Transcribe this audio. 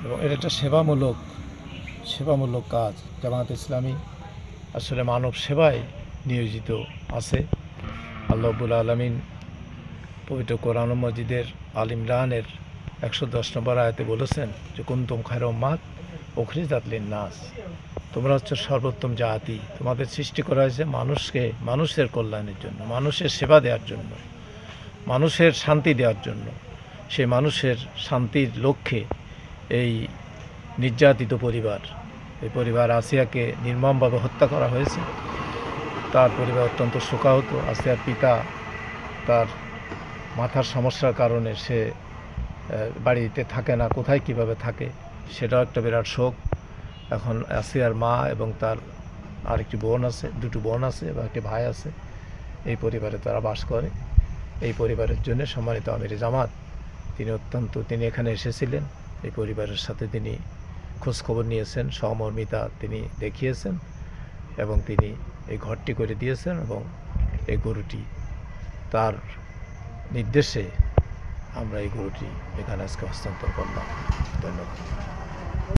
এবং এটা একটা সেবামূলক কাজ। জামায়াত ইসলামী আসলে মানব সেবায় নিয়োজিত আছে। আল্লাহ রাব্বুল আলামিন পবিত্র কোরআন মজিদের আল ইমরানের 110 নম্বর আয়াতে বলেছেন যে কুনতুম খায়রা উম্মাত উখরিজাত লিন-নাস, তোমরা হচ্ছে সর্বোত্তম জাতি, তোমাদের সৃষ্টি করা হয়েছে মানুষের কল্যাণের জন্য, মানুষের সেবা দেওয়ার জন্য, মানুষের শান্তি দেওয়ার জন্য। সেই মানুষের শান্তির লক্ষ্যে এই নির্যাতিত এই পরিবার আসিয়াকে নির্মমভাবে হত্যা করা হয়েছে। তার পরিবার অত্যন্ত শোকাহত। আসিয়ার পিতা তার মাথার সমস্যার কারণে সে বাড়িতে থাকে না, কোথায় কিভাবে থাকে সেটাও একটা বিরাট শোক। এখন আসিয়ার মা এবং তার আরেকটি বোন আছে, দুটো বোন আছে এবং একটি ভাই আছে, এই পরিবারে তারা বাস করে। এই পরিবারের জন্য সম্মানিত আমিরে জামাত তিনি এখানে এসেছিলেন, এই পরিবারের সাথে তিনি খোঁজখবর নিয়েছেন, সহমর্মিতা তিনি দেখিয়েছেন এবং তিনি এই ঘরটি করে দিয়েছেন এবং এই গরুটি তার নির্দেশে আমরা এই গরুটি এখানে আজকে হস্তান্তর করলাম। ধন্যবাদ।